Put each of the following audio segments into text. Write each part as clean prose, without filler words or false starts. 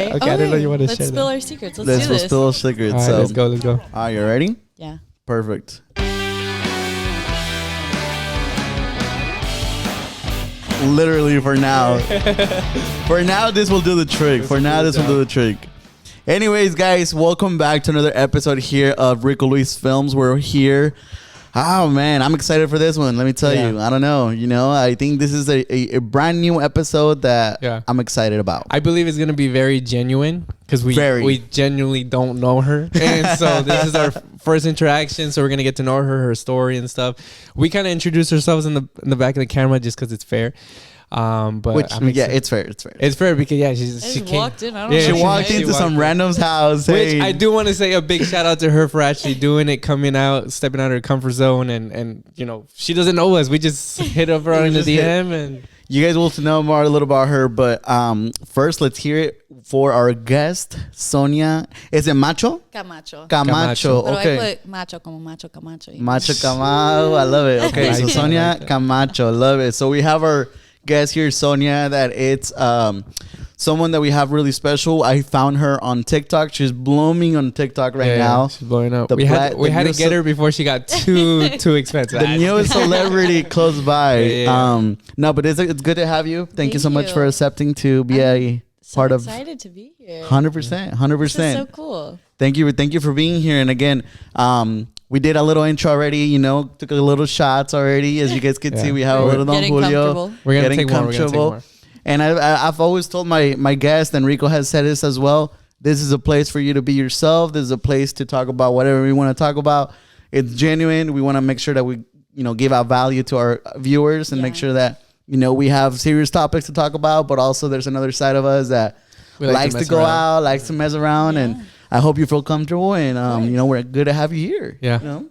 Okay. I didn't know you wanted to Let's share spill that. our secrets. Let's do this. Spill our secrets. All right, So, let's go. Let's go. all right, you ready? Yeah. Perfect. Literally for now. For now, this will do the trick. For now, this will do the trick. Anyways, guys, welcome back to another episode here of Ricoluisfilms. We're here. Oh, man, I'm excited for this one. Let me tell you. I don't know. You know, I think this is a brand new episode that I'm excited about. I believe it's going to be very genuine because we genuinely don't know her. And so this is our first interaction. So we're going to get to know her story and stuff. We kind of introduce ourselves in the back of the camera just because it's fair. But it's fair. It's fair because she walked in. She walked into some random's house. Which I do want to say a big shout out to her for actually doing it, coming out, stepping out of her comfort zone, and you know she doesn't know us. We just hit up her in the DM, and you guys will know more a little about her. But first, let's hear it for our guest, Sonia. Is it Macho? Camacho. Camacho. Pero Okay. I put Macho como Macho Camacho. Macho Camacho. I love it. Okay, so Sonia Camacho. Love it. So we have our guest here, Sonia, that it's someone that we have really special. I found her on TikTok. She's blooming on TikTok right now. She's blowing up. We had to get her before she got too expensive. The newest celebrity close by. No, but it's good to have you. Thank you so much for accepting to be a part of. Excited to be here. 100%. This is so cool. Thank you for being here. And again, we did a little intro already, you know, took a little shots already. As you guys can see, we have a little Don Julio. We're going to take more. And I've always told my guest, and Rico has said this as well, this is a place for you to be yourself. This is a place to talk about whatever we want to talk about. It's genuine. We want to make sure that we, you know, give out value to our viewers and make sure that, you know, we have serious topics to talk about, but also there's another side of us that likes to go out, likes to mess around, and I hope you feel comfortable, and you know, we're good to have you here. Yeah. You know?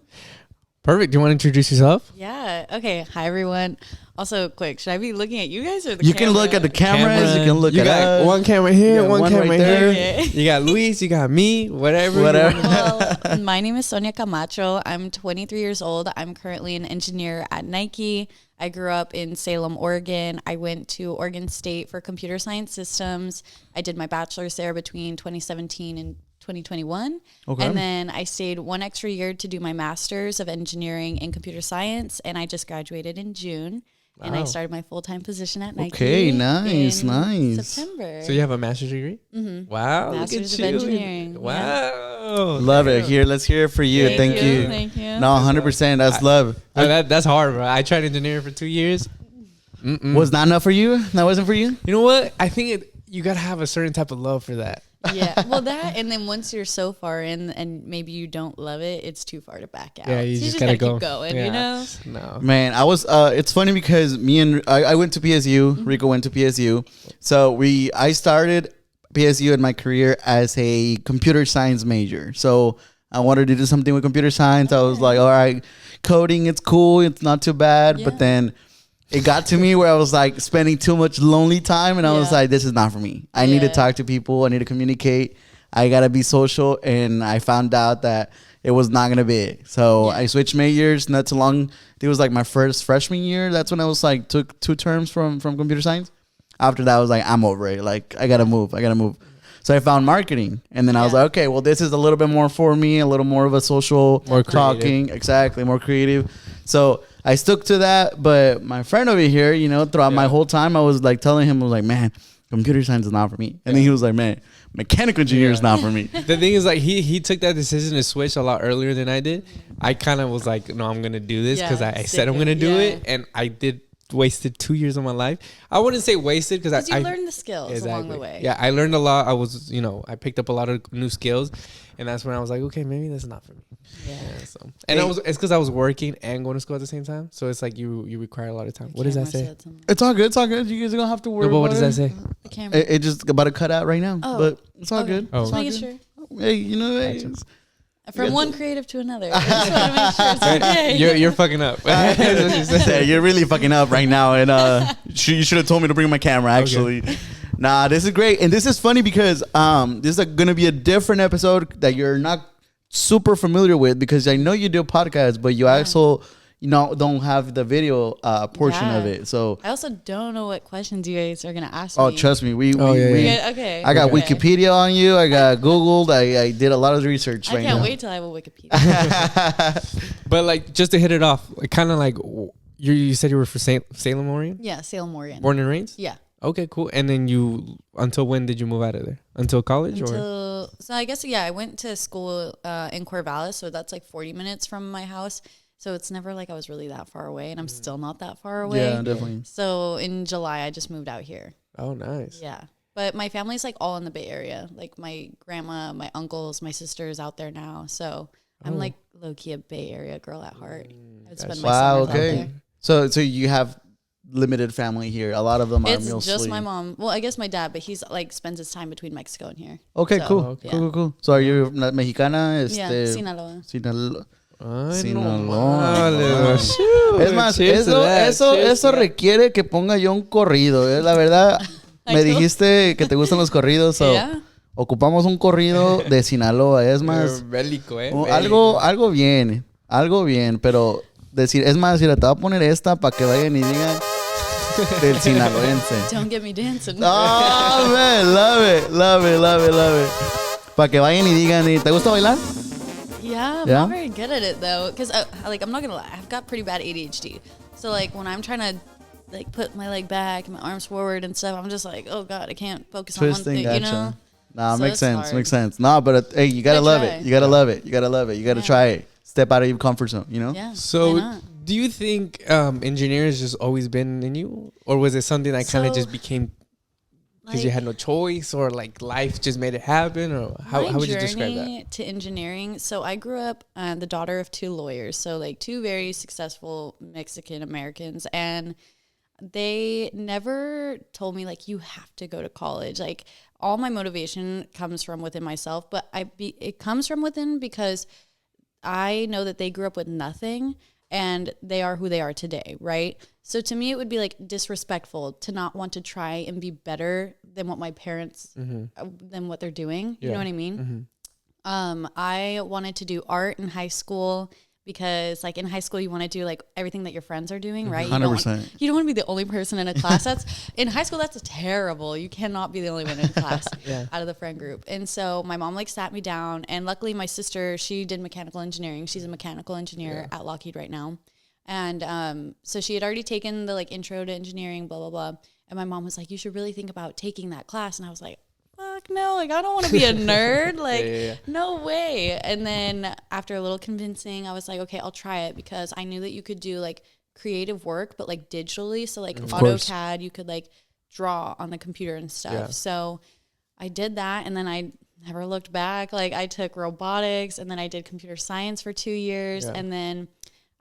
Perfect. Do you want to introduce yourself? Yeah. Okay. Hi, everyone. Also, quick, should I be looking at you guys or the You camera? can look at the cameras. You can look at us. One camera here, one camera right here. there. You got Luis, you got me, whatever. Well, my name is Sonia Camacho. I'm 23 years old. I'm currently an engineer at Nike. I grew up in Salem, Oregon. I went to Oregon State for computer science systems. I did my bachelor's there between 2017 and 2021. Okay. And then I stayed one extra year to do my master's of engineering in computer science. And I just graduated in June. And I started my full-time position at Nike. Okay, nice. September. So you have a master's degree? Mm-hmm. Wow. Master's of engineering. Wow. Yeah. Love it. Here, let's hear it for you. Thank you. Thank you. No, 100%. That's love. That's hard, bro. I tried engineering for 2 years. Was not enough for you? That wasn't for you? You know what? I think you got to have a certain type of love for that. Yeah, well, that, and then once you're so far in and maybe you don't love it, it's too far to back out. Yeah, you so just gotta go. keep going, you know? No. Man, I was, it's funny because I went to PSU, Rico went to PSU. So I started PSU in my career as a computer science major. So I wanted to do something with computer science. I was like, all right, coding, it's cool. It's not too bad. But then it got to me where I was like spending too much lonely time, and I was like, this is not for me. I need to talk to people. I need to communicate. I got to be social. And I found out that it was not going to be it. So I switched majors not too long. It was like my first freshman year. That's when I was like, took 2 terms from computer science. After that, I was like, I'm over it. Like, I got to move. So I found marketing. And then I was like, okay, well, this is a little bit more for me, a little more of a social talking. Exactly, more creative. So I stuck to that. But my friend over here, you know, throughout my whole time, I was like telling him, I was like, man, computer science is not for me. And then he was like, man, mechanical engineer is not for me. The thing is, like, he took that decision to switch a lot earlier than I did. I kind of was like, no, I'm going to do this because I said I'm going to do it. And I wasted 2 years of my life. I wouldn't say wasted because I learned the skills along the way. Yeah, I learned a lot. I picked up a lot of new skills, and that's when I was like, okay, maybe that's not for me. It's because I was working and going to school at the same time. So it's like you require a lot of time. What does that say? It's all good. You guys don't have to worry. No, but what does that say? The camera. It just about to cut out right now. But it's all good. Just making sure. Hey, you know, from one creative to another. I just want to make sure it's okay. You're fucking up. Yeah, you're really fucking up right now. And you should have told me to bring my camera, actually. Okay. Nah, this is great. And this is funny because this is going to be a different episode that you're not super familiar with, because I know you do a podcast, but you also, don't have the video portion of it. So I also don't know what questions you guys are gonna ask oh, me. trust me, we okay. I got Wikipedia on you. I got Googled. I did a lot of research. I can't wait till I have a Wikipedia. But like, just to hit it off, like, kind of like you said you were for Salem, Oregon. Yeah, Salem, Oregon. Born and raised. Yeah. Okay, cool. And then until when did you move out of there? Until college, or? So I guess I went to school in Corvallis, so that's like 40 minutes from my house. So it's never like I was really that far away, and I'm still not that far away. Yeah, definitely. So in July, I just moved out here. Oh, nice. Yeah. But my family's like all in the Bay Area. Like my grandma, my uncles, my sister's out there now. So I'm like low key a Bay Area girl at heart. I would spend my summers out there. So you have limited family here. A lot of them are It's mostly just my mom. Well, I guess my dad, but he's like spends his time between Mexico and here. Okay, so, cool. Yeah. Cool. So are you Mexicana? Yeah, Sinaloa. Sinaloa. Es más, eso requiere que ponga yo un corrido. La verdad, me dijiste que te gustan los corridos. So ocupamos un corrido de Sinaloa. Es más, bélico, algo bien, pero decir, es más, si te voy a poner esta para que vayan y digan del sinaloense. Don't get me dancing. Oh, man, love it. Para que vayan y digan, ¿te gusta bailar? Yeah, I'm not very good at it though, because like I'm not gonna lie, I've got pretty bad ADHD. So like when I'm trying to like put my leg back and my arms forward and stuff, I'm just like, oh god, I can't focus on one thing, you know. Nah, so makes sense. Nah, but hey, you gotta love it. You gotta love it. You gotta try it. Step out of your comfort zone, you know. Yeah. So do you think engineering has just always been in you, or was it something that kind of just became because you had no choice, or like life just made it happen, or how would you describe that? To engineering. So I grew up the daughter of two lawyers, so like two very successful Mexican Americans, and they never told me like you have to go to college. Like all my motivation comes from within myself, but it comes from within because I know that they grew up with nothing and they are who they are today, right? So to me, it would be like disrespectful to not want to try and be better than what my parents, than what they're doing. You know what I mean? I wanted to do art in high school because like in high school, you want to do like everything that your friends are doing, right? 100%. You don't want to be the only person in a class. In high school, that's terrible. You cannot be the only one in class out of the friend group. And so my mom like sat me down, and luckily my sister, she did mechanical engineering. She's a mechanical engineer at Lockheed right now. And so she had already taken the like intro to engineering, blah, blah, blah. And my mom was like, you should really think about taking that class. And I was like, fuck no, like I don't want to be a nerd. Like no way. And then after a little convincing, I was like, okay, I'll try it, because I knew that you could do like creative work, but like digitally. So like AutoCAD, you could like draw on the computer and stuff. Yeah. So I did that, and then I never looked back. Like I took robotics, and then I did computer science for 2 years. And then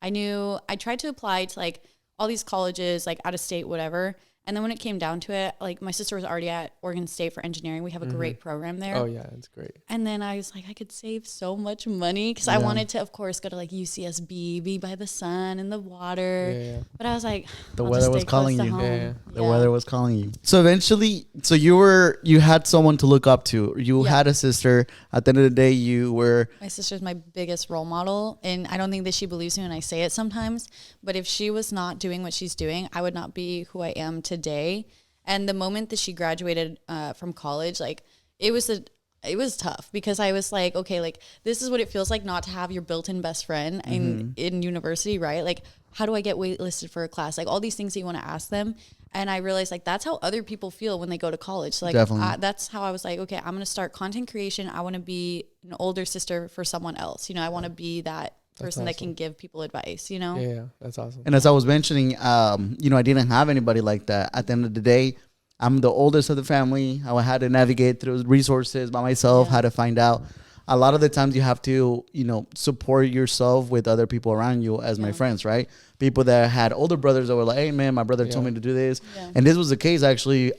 I tried to apply to like all these colleges, like out of state, whatever. And then when it came down to it, like my sister was already at Oregon State for engineering. We have a great program there. Oh yeah, it's great. And then I was like, I could save so much money, because I wanted to, of course, go to like UCSB, be by the sun and the water. But I was like, the weather was calling you. The weather was calling you. So eventually, you had someone to look up to. You had a sister. At the end of the day, my sister's my biggest role model, and I don't think that she believes me when I say it sometimes. But if she was not doing what she's doing, I would not be who I am today. And the moment that she graduated from college, like it was tough, because I was like, okay, like this is what it feels like not to have your built-in best friend in university, right? Like, how do I get waitlisted for a class? Like all these things that you want to ask them. And I realized like that's how other people feel when they go to college. So, like that's how I was like, okay, I'm going to start content creation. I want to be an older sister for someone else. You know, I want to be that person that can give people advice, you know? Yeah, that's awesome. And as I was mentioning, I didn't have anybody like that. At the end of the day, I'm the oldest of the family. I had to navigate through resources by myself, how to find out. A lot of the times you have to, support yourself with other people around you as my friends, right? People that had older brothers that were like, hey, man, my brother told me to do this. Yeah. And this was the case, actually,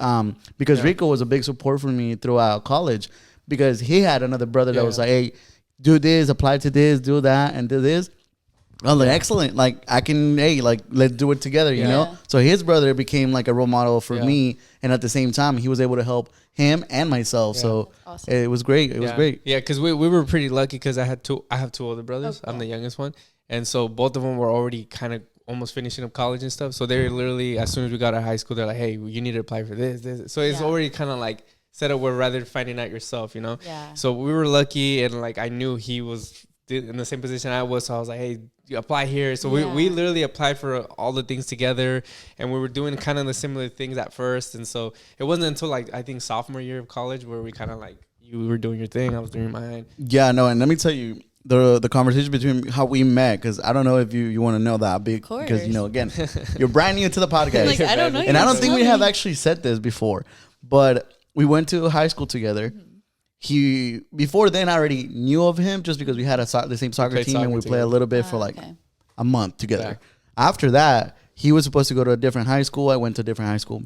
because Rico was a big support for me throughout college, because he had another brother that was like, hey, do this, apply to this, do that, and do this. I was like, excellent. Like, I can, let's do it together, you know? So his brother became like a role model for me. And at the same time, he was able to help him and myself. Yeah. So it was great. It was great. Yeah, because we were pretty lucky, because I have two older brothers. I'm the youngest one. And so both of them were already kind of almost finishing up college and stuff. So they're literally, as soon as we got out of high school, they're like, hey, you need to apply for this. So it's already kind of like set up where rather finding out yourself, you know? Yeah. So we were lucky, and like I knew he was in the same position I was. So I was like, hey, you apply here. So we literally applied for all the things together, and we were doing kind of the similar things at first. And so it wasn't until like, I think sophomore year of college where we kind of like, you were doing your thing, I was doing mine. Yeah, no, and let me tell you, the conversation between how we met, because I don't know if you want to know that big, because you know, again, you're brand new to the podcast. Like, I don't know, and I don't think we have actually said this before, but we went to high school together. He before then I already knew of him just because we had the same soccer team, and we played a little bit for like a month together. After that, he was supposed to go to a different high school. I went to a different high school.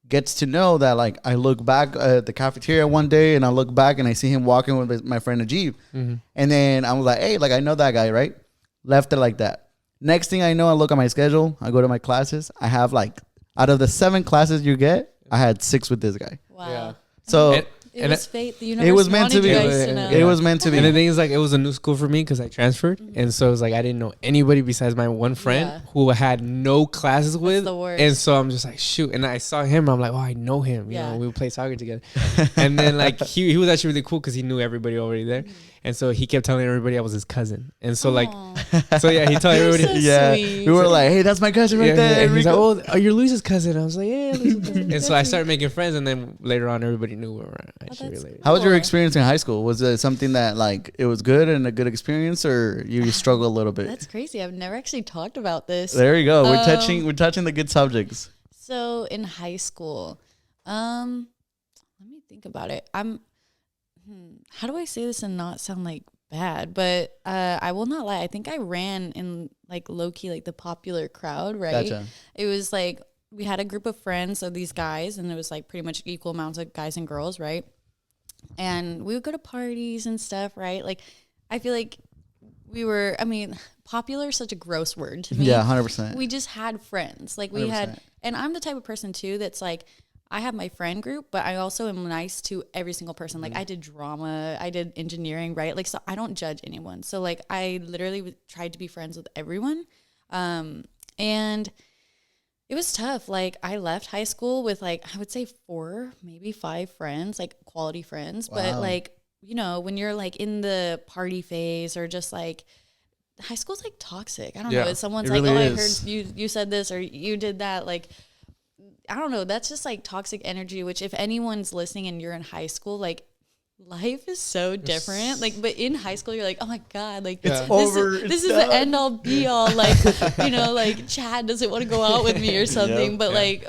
Gets to know that, like, I look back at the cafeteria one day, and I look back and I see him walking with my friend Najib. And then I was like, hey, like, I know that guy, right? Left it like that. Next thing I know, I look at my schedule. I go to my classes. I have, like, out of the 7 classes you get, I had 6 with this guy. Wow. Yeah. So... It was fate. The universe it was meant to be. It was meant to be. And the thing is, like, it was a new school for me because I transferred, and so it was like I didn't know anybody besides my one friend who had no classes with. The worst. And so I'm just like, shoot. And I saw him. I'm like, oh, I know him. You know, we would play soccer together. And then like he was actually really cool because he knew everybody already there. And so he kept telling everybody I was his cousin. And so like, so yeah, he told everybody. So sweet. We were like, hey, that's my cousin right there. And he's like, oh, you're Luis's cousin. I was like, yeah, Luis's cousin. And so I started making friends, and then later on, everybody knew we were actually related. How was your experience in high school? Was it something that like it was good and a good experience, or you struggle a little bit? That's crazy. I've never actually talked about this. There you go. We're touching the good subjects. So in high school, let me think about it. How do I say this and not sound like bad? But I will not lie. I think I ran in like low key, like the popular crowd, right? Gotcha. It was like we had a group of friends of these guys, and it was like pretty much equal amounts of guys and girls, right? And we would go to parties and stuff, right? Like I feel like popular is such a gross word to me. Yeah, 100%. We just had friends. Like we 100%. Had, and I'm the type of person too that's like, I have my friend group, but I also am nice to every single person. Like I did drama, I did engineering, right? Like, so I don't judge anyone. So like I literally tried to be friends with everyone. And it was tough. Like I left high school with like, I would say 4, maybe 5 friends, like quality friends. Wow. But like, you know, when you're like in the party phase or just like, high school's like toxic. I don't know. Someone's like, really I heard you said this or you did that. Like, I don't know. That's just like toxic energy, which if anyone's listening and you're in high school, like life is so different. Like, but in high school, you're like, oh my God, like it's over. This is the end all be all. Like, you know, like Chad doesn't want to go out with me or something, but like,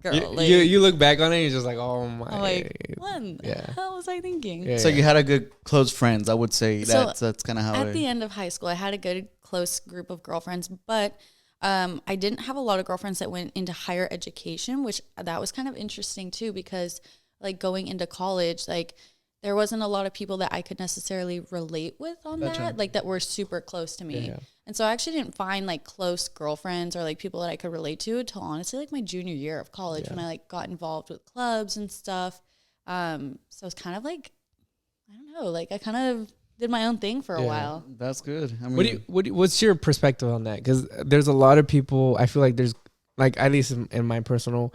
girl, you look back on it, and you're just like, oh my. I'm like, what the hell was I thinking? Yeah. So you had a good close friends. I would say that's kind of how. At the end of high school, I had a good close group of girlfriends, but I didn't have a lot of girlfriends that went into higher education, which that was kind of interesting too, because like going into college, like there wasn't a lot of people that I could necessarily relate with on that, like that were super close to me. Yeah. And so I actually didn't find like close girlfriends or like people that I could relate to until honestly like my junior year of college when I like got involved with clubs and stuff. So it's kind of like, I don't know, like I kind of did my own thing for a while. That's good. I mean, what's your perspective on that? Because there's a lot of people, I feel like there's like, at least in my personal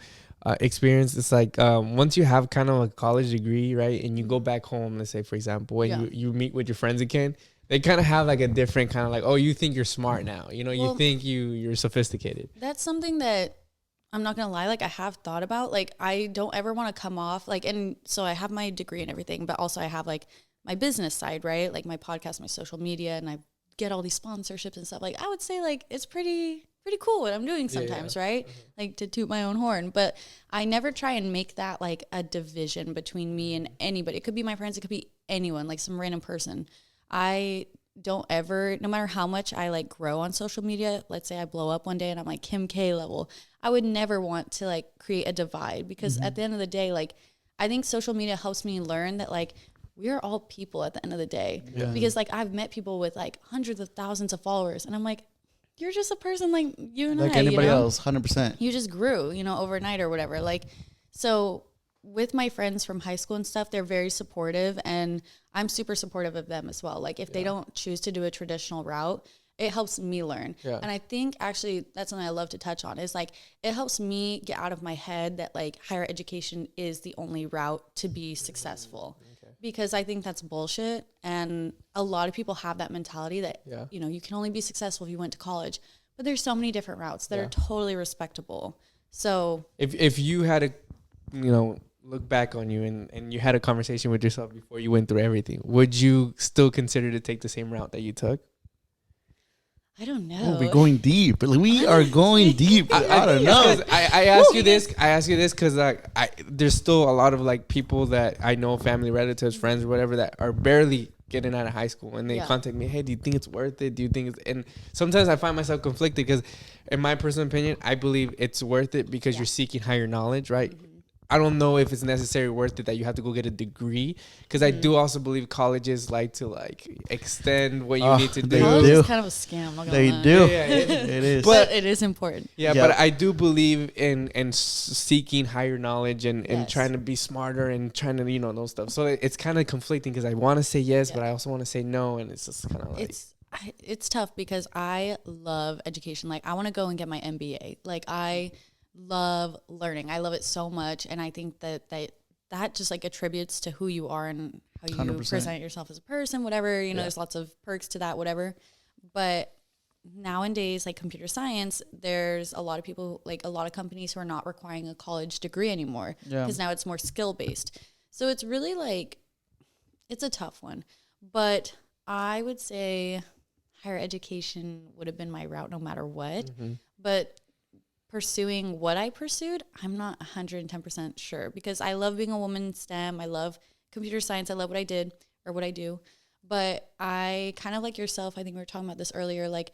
experience, it's like once you have kind of a college degree, right, and you go back home, let's say for example, and you meet with your friends again, they kind of have like a different kind of like, oh, you think you're smart now, you know, you think you're sophisticated. That's something that I'm not gonna lie, like I have thought about. Like I don't ever want to come off like, and so I have my degree and everything, but also I have like my business side, right, like my podcast, my social media, and I get all these sponsorships and stuff. Like I would say like it's pretty cool what I'm doing sometimes, right? Mm-hmm. Like to toot my own horn. But I never try and make that like a division between me and anybody. It could be my friends, it could be anyone, like some random person. I don't ever, no matter how much I like grow on social media, let's say I blow up one day and I'm like Kim K level, I would never want to like create a divide, because at the end of the day, like I think social media helps me learn that like we are all people at the end of the day. Because like I've met people with like hundreds of thousands of followers, and I'm like, you're just a person like you and like I, anybody you know? else, 100%. You just grew, you know, overnight or whatever. Like, so with my friends from high school and stuff, they're very supportive, and I'm super supportive of them as well. Like if they don't choose to do a traditional route, it helps me learn. Yeah. And I think actually that's something I love to touch on is like, it helps me get out of my head that like higher education is the only route to be successful. Because I think that's bullshit. And a lot of people have that mentality that, you know, you can only be successful if you went to college. But there's so many different routes that are totally respectable. So if you had to, you know, look back on you and you had a conversation with yourself before you went through everything, would you still consider to take the same route that you took? I don't know. Oh, we're going deep. We are going deep. I don't know. I ask you this. I ask you this because there's still a lot of like people that I know, family, relatives, friends, or whatever, that are barely getting out of high school, and they contact me. Hey, do you think it's worth it? Do you think? And sometimes I find myself conflicted because, in my personal opinion, I believe it's worth it because you're seeking higher knowledge, right? Mm-hmm. I don't know if it's necessarily worth it that you have to go get a degree, because I do also believe colleges like to like extend what you need to do. College is kind of a scam. I'm not gonna lie. do. Yeah, it is. But it is important. Yeah, but I do believe in seeking higher knowledge and trying to be smarter and trying to, you know, know stuff. So it's kind of conflicting because I want to say yes, but I also want to say no, and it's just kind of like it's tough because I love education. Like I want to go and get my MBA. Like I love learning. I love it so much, and I think that just like attributes to who you are and how you 100%. Present yourself as a person, whatever, you know, there's lots of perks to that, whatever. But nowadays, like computer science, there's a lot of people, like a lot of companies who are not requiring a college degree anymore because now it's more skill based. So it's really like, it's a tough one, but I would say higher education would have been my route no matter what. But pursuing what I pursued, I'm not 110% sure, because I love being a woman in STEM. I love computer science. I love what I did or what I do. But I kind of like yourself, I think we were talking about this earlier, like,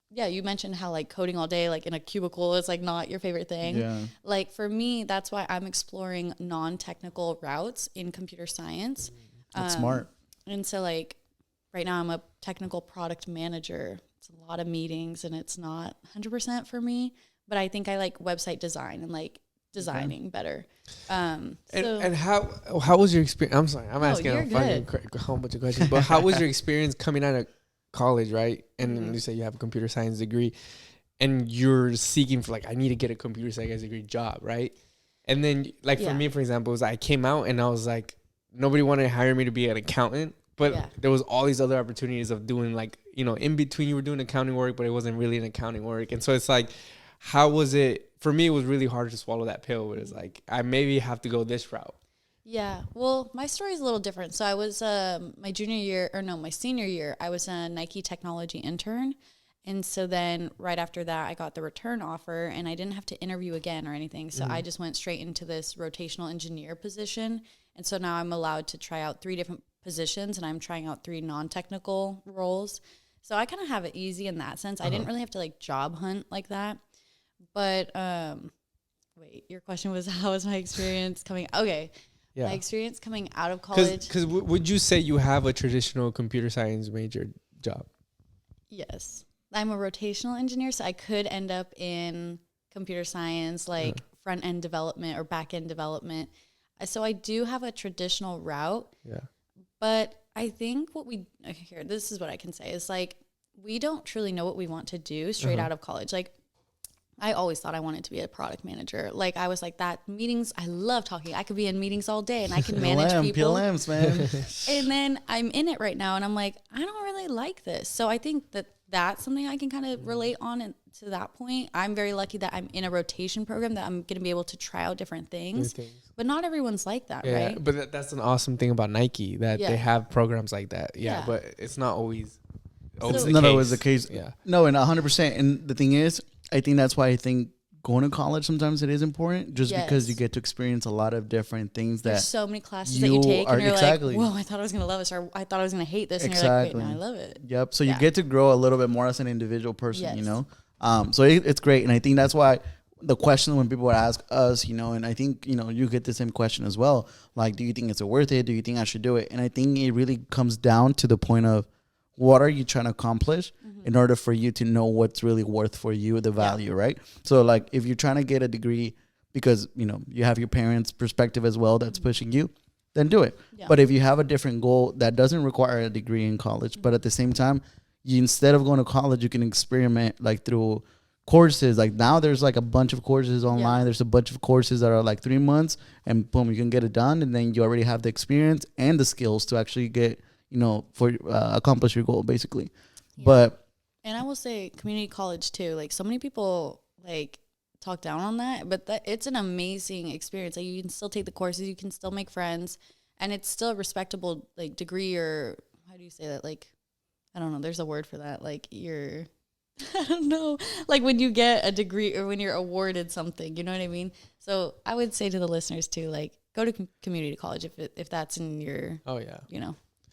yeah, you mentioned how like coding all day, like in a cubicle is like not your favorite thing. Yeah. Like for me, that's why I'm exploring non-technical routes in computer science. That's smart. And so like right now I'm a technical product manager. It's a lot of meetings and it's not 100% for me. But I think I like website design and like designing better. And how was your experience? I'm sorry, I'm asking a whole bunch of questions. But how was your experience coming out of college, right? And you say you have a computer science degree, and you're seeking for like, I need to get a computer science degree job, right? And then like for me, for example, was I came out and I was like, nobody wanted to hire me to be an accountant. But there was all these other opportunities of doing like, you know, in between you were doing accounting work, but it wasn't really an accounting work. And so it's like, how was it? For me, it was really hard to swallow that pill. But it's like, I maybe have to go this route. Yeah. Well, my story is a little different. So I was my senior year, I was a Nike technology intern. And so then right after that, I got the return offer and I didn't have to interview again or anything. So I just went straight into this rotational engineer position. And so now I'm allowed to try out 3 different positions and I'm trying out 3 non-technical roles. So I kind of have it easy in that sense. I didn't really have to like job hunt like that. But wait, your question was how was my experience coming? Okay. Yeah. My experience coming out of college. Because would you say you have a traditional computer science major job? Yes. I'm a rotational engineer, so I could end up in computer science, like front end development or back end development. So I do have a traditional route. Yeah. But I think this is what I can say is like, we don't truly know what we want to do straight out of college. Like, I always thought I wanted to be a product manager. Like I was like that meetings. I love talking. I could be in meetings all day and I can manage people. PLMs, man. And then I'm in it right now and I'm like, I don't really like this. So I think that that's something I can kind of relate on and to that point. I'm very lucky that I'm in a rotation program that I'm going to be able to try out different things. But not everyone's like that, right? But that's an awesome thing about Nike that they have programs like that. Yeah. But it's not always the case. Yeah. No, and 100%. And the thing is, I think that's why I think going to college sometimes it is important, just because you get to experience a lot of different things. There's so many classes that you take and you're like, whoa, I thought I was going to love this, or I thought I was going to hate this. And you're like, wait, no, I love it. Yep. So you get to grow a little bit more as an individual person, you know? So it's great. And I think that's why the question when people would ask us, you know, and I think, you know, you get the same question as well. Like, do you think it's worth it? Do you think I should do it? And I think it really comes down to the point of what are you trying to accomplish in order for you to know what's really worth for you, the value, right? So like if you're trying to get a degree because, you know, you have your parents' perspective as well that's pushing you, then do it. Yeah. But if you have a different goal that doesn't require a degree in college, but at the same time, instead of going to college, you can experiment like through courses. Like now there's like a bunch of courses online. There's a bunch of courses that are like 3 months and boom, you can get it done. And then you already have the experience and the skills to actually get, for accomplish your goal basically. Yeah. And I will say community college too. Like so many people like talk down on that, but it's an amazing experience. Like you can still take the courses, you can still make friends, and it's still a respectable like degree, or how do you say that? Like, I don't know. There's a word for that. Like I don't know. Like when you get a degree or when you're awarded something, you know what I mean? So I would say to the listeners too, like go to community college if that's in your,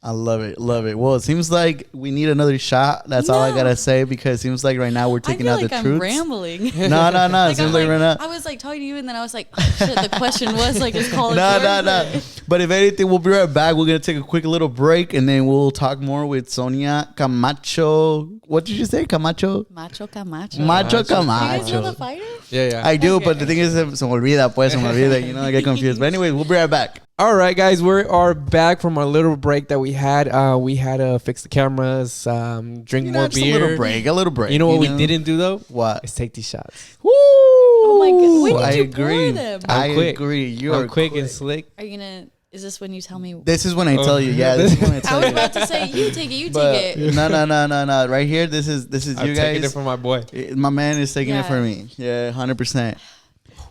I love it. Well, it seems like we need another shot. That's all I gotta say, because it seems like right now we're taking out the truth. I'm rambling. No. Like, it seems like right now. I was like talking to you, and then I was like, oh, shit. The question was like, is college? No. But if anything, we'll be right back. We're gonna take a quick little break, and then we'll talk more with Sonia Camacho. What did you say, Camacho? Macho Camacho. Do you guys know the fighter? Yeah. I do, but the thing is, se me olvida. I get confused. But anyways, we'll be right back. All right, guys, we are back from our little break that we had. We had to fix the cameras, drink more beer. A little break. You know what we didn't do, though? What? Is take these shots. Woo! Oh, my God. When did you pour them? I agree. You are quick and slick. Are you going to... Is this when you tell me? This is when I tell you. Yeah, this is when I tell you. I was about to say, you take it. No. Right here, this is you guys. I'm taking it from my boy. My man is taking it for me. Yeah, 100%.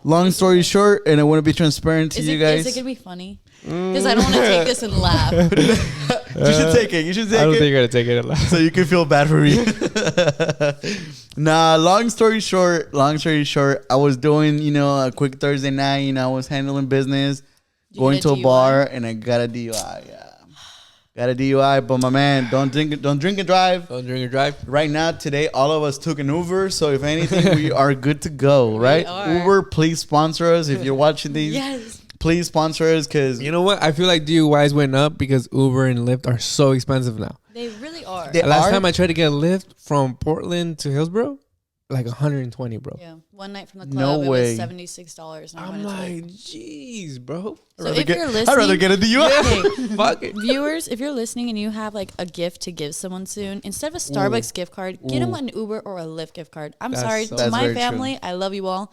Long story short, and I want to be transparent to you guys. Is it going to be funny? Because I don't want to take this and laugh. You should take it. I don't think you're going to take it and laugh. So you can feel bad for me. Nah, long story short, I was doing, a quick Thursday night. I was handling business, going to a bar, and I got a DUI. Yeah. Got a DUI, but my man, don't drink and drive. Don't drink and drive. Right now, today, all of us took an Uber, so if anything, we are good to go, right? Uber, please sponsor us if you're watching these. Yes. Please sponsor us, because... You know what? I feel like DUIs went up because Uber and Lyft are so expensive now. They really are. Last time I tried to get a Lyft from Portland to Hillsborough, like 120, bro. Yeah. One night from the club, it was $76. I'm like, jeez, bro. So if you're listening, I'd rather get a DUI. Fuck it. Viewers, if you're listening and you have like a gift to give someone soon, instead of a Starbucks gift card, get them an Uber or a Lyft gift card. I'm sorry to my family. I love you all.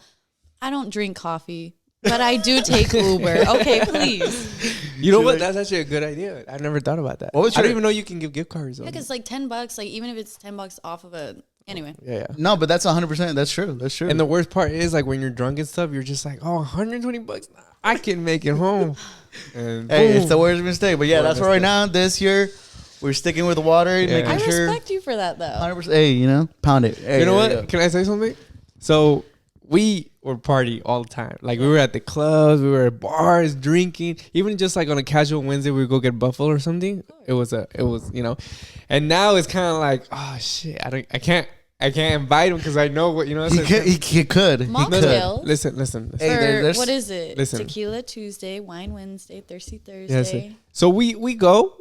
I don't drink coffee, but I do take Uber. Okay, please. You know what? That's actually a good idea. I never thought about that. I don't even know you can give gift cards. Yeah, because like $10, like even if it's $10 off of a... Anyway. Yeah. No, but that's 100%. That's true. And the worst part is like when you're drunk and stuff, you're just like, oh, $120. I can make it home. And hey, it's the worst mistake. But yeah, that's why right now, this year, we're sticking with water, making sure. I respect you for that, though. 100%. Hey, pound it. Hey, you know what? Can I say something? So we were party all the time. Like we were at the clubs, we were at bars, drinking. Even just like on a casual Wednesday, we would go get Buffalo or something. It was, and now it's kind of like, oh shit, I can't invite him because I know what he could. Mocktails. Listen. Hey, what is it? Listen. Tequila Tuesday, Wine Wednesday, Thirsty Thursday. Yes. So we go,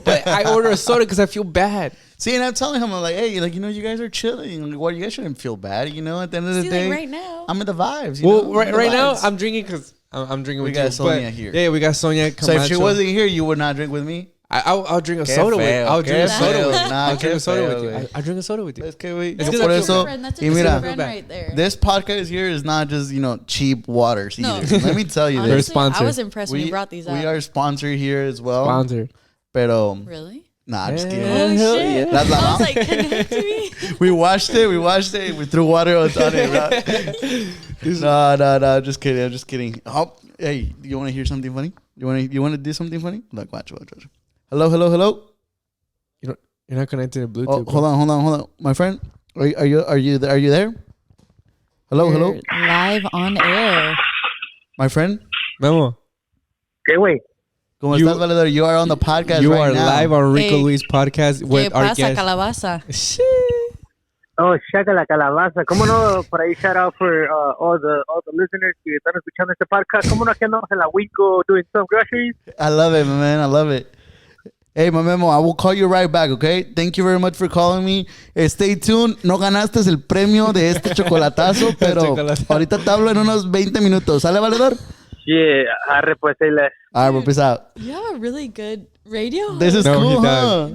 but I order a soda because I feel bad. See, and I'm telling him, I'm like, hey, you guys are chilling. Well, you guys shouldn't feel bad. At the end of the day, right now, I'm in the vibes. Right now, I'm drinking because I'm drinking with you. We got Sonia here. Yeah, we got Sonia Camacho. So if she wasn't here, you would not drink with me? I'll drink a soda with you. I'll drink a soda with you. I'll drink a soda with you. I'll drink a soda with you. That's good. That's a friend right there. This podcast here is not just, cheap waters either. Let me tell you Honestly, this. They're sponsored. I was impressed when you brought these out. We are sponsored here as well. Sponsored. Pero, really? Nah, I'm just kidding. Oh, shit. That's I was like, connect to me. We washed it. We threw water on it. No, just kidding. I'm just kidding. Oh, hey, you want to hear something funny? You want to do something funny? Look, watch. Hello. You're not connected to Bluetooth. Oh, hold on, my friend. Are you there? Hello. Live on air. My friend. Memo. ¿Qué güey? ¿Cómo estás, Valedor? You are on the podcast you right now. You are live on Ricoluis podcast with our guest. Calabaza? Oh, shaka la calabaza. ¿Cómo no? Por ahí shout out for all the listeners que están escuchando este podcast. ¿Cómo no que andamos en la Winco doing some groceries? I love it, my man. I love it. Hey, my Memo, I will call you right back, okay? Thank you very much for calling me. Stay tuned. No ganaste el premio de este chocolatazo, pero ahorita te hablo en unos 20 minutos. ¿Sale, Valedor? Yeah, arre pues, all right, peace out. You have a really good radio. This is cool,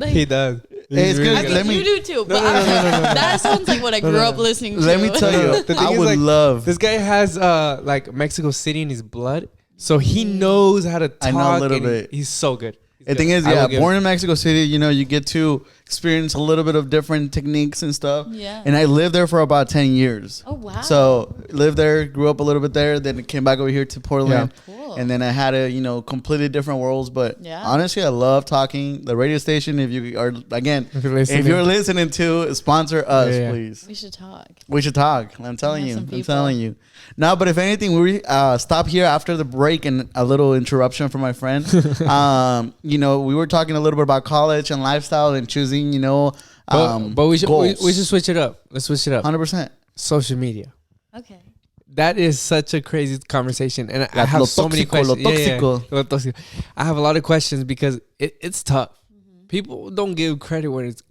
he does. It's good. I mean, you do too. But that sounds like what I grew up listening to. Let me tell you, I would love. This guy has like Mexico City in his blood, so he knows how to talk. I know a little bit. He's so good. The thing is, born in Mexico City, you get to experience a little bit of different techniques and stuff. Yeah. And I lived there for about 10 years. Oh, wow. So lived there, grew up a little bit there, then came back over here to Portland. Yeah. Cool. And then I had completely different worlds. But honestly, I love talking. The radio station, if you're listening to, sponsor us, please. We should talk. I'm telling you. No, but if anything, we stop here after the break and a little interruption from my friend. We were talking a little bit about college and lifestyle and choosing, but we should switch it up. Let's switch it up. 100%. Social media. Okay. That is such a crazy conversation, and I have so many questions. I have a lot of questions because it's tough. Mm-hmm. People don't give credit where it's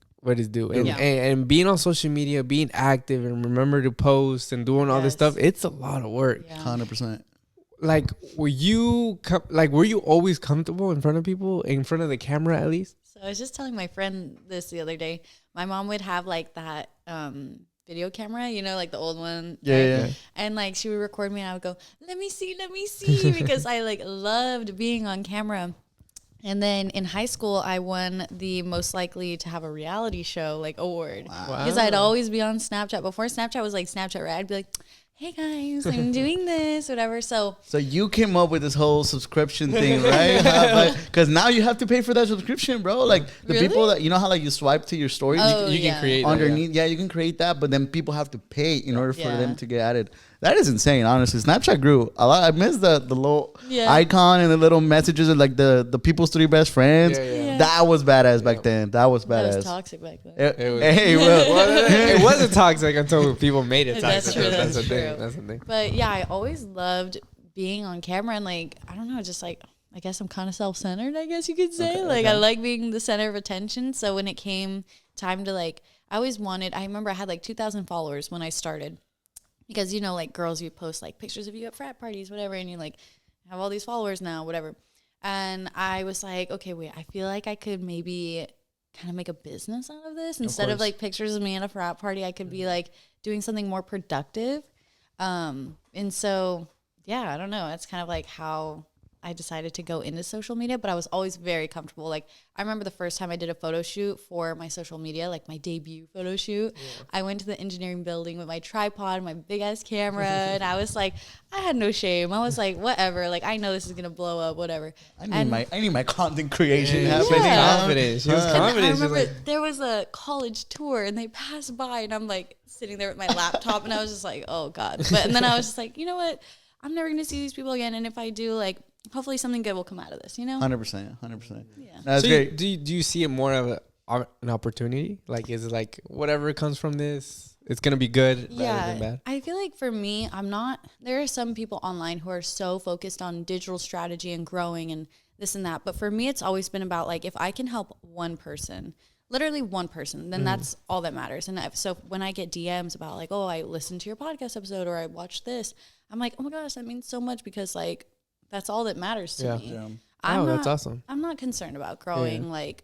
due, and being on social media, being active, and remember to post and doing all this stuff. It's a lot of work. 100%. Like, were you always comfortable in front of people, in front of the camera at least? So I was just telling my friend this the other day. My mom would have like that video camera, like the old one. Yeah. And like she would record me and I would go, let me see, because I like loved being on camera. And then in high school, I won the most likely to have a reality show like award. Wow. Because I'd always be on Snapchat. Before Snapchat was like Snapchat, right? I'd be like, hey guys, I'm doing this, whatever. So you came up with this whole subscription thing, right? Because now you have to pay for that subscription, bro. Like the people that how like you swipe to your story, you can create underneath. Yeah, you can create that, but then people have to pay in order for them to get added. That is insane, honestly. Snapchat grew a lot. I miss the little icon and the little messages of like the people's three best friends. Yeah. That was badass back then. That was badass. That was toxic back then. It wasn't toxic until people made it toxic. That's true. That's the thing. But yeah, I always loved being on camera and like, I don't know, just like, I guess I'm kind of self-centered, I guess you could say. I like being the center of attention. So when it came time to like, I remember I had like 2,000 followers when I started. Because, like girls, you post like pictures of you at frat parties, whatever. And you like have all these followers now, whatever. And I was like, okay, wait, I feel like I could maybe kind of make a business out of this. Instead of like pictures of me at a frat party, I could be like doing something more productive. And so, yeah, I don't know. That's kind of like how I decided to go into social media, but I was always very comfortable. Like I remember the first time I did a photo shoot for my social media, like my debut photo shoot. Yeah. I went to the engineering building with my tripod, my big ass camera, and I was like, I had no shame. I was like, whatever. Like I know this is gonna blow up, whatever. I need my content creation happening. Confident. She was confident. I remember there was a college tour and they passed by and I'm like sitting there with my laptop and I was just like, oh God. And then I was just like, you know what? I'm never gonna see these people again. And if I do, like, hopefully something good will come out of this, 100%. Yeah. That's so great. Do you see it more of an opportunity? Like, is it like whatever comes from this, it's going to be good rather than bad? I feel like for me, there are some people online who are so focused on digital strategy and growing and this and that. But for me, it's always been about like, if I can help one person, literally one person, then that's all that matters. And so when I get DMs about like, oh, I listened to your podcast episode or I watched this, I'm like, oh my gosh, that means so much because like, that's all that matters to me. Yeah. That's awesome. I'm not concerned about growing like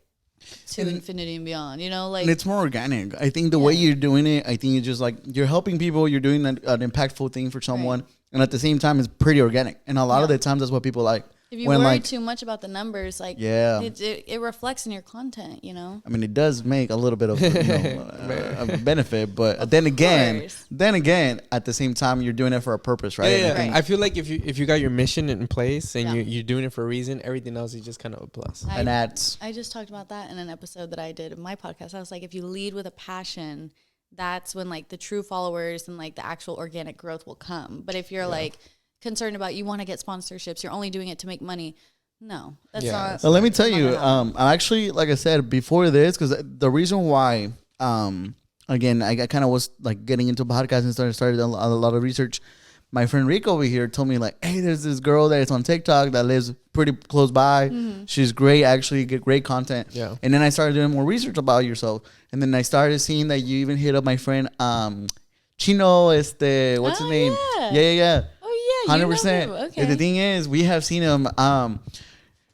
to infinity and beyond, like. And it's more organic. I think the way you're doing it, I think it's just like you're helping people, you're doing an impactful thing for someone. Right. And at the same time, it's pretty organic. And a lot of the times that's what people like. If you worry too much about the numbers, like it reflects in your content, I mean, it does make a little bit of a benefit, but then again, at the same time, you're doing it for a purpose, right? Yeah. Right. I feel like if you got your mission in place and you're doing it for a reason, everything else is just kind of a plus. And ads. I just talked about that in an episode that I did of my podcast. I was like, if you lead with a passion, that's when like the true followers and like the actual organic growth will come. But if you're like concerned about you want to get sponsorships, you're only doing it to make money. No, that's not. So let me tell you, I'm actually, like I said before this, because the reason why, again, I kind of was like getting into podcasts and started a lot of research. My friend Rico over here told me like, hey, there's this girl that is on TikTok that lives pretty close by. Mm-hmm. She's great, actually, get great content. Yeah. And then I started doing more research about yourself, and then I started seeing that you even hit up my friend Chino. What's his name? Yeah. 100%. Okay. The thing is, we have seen him.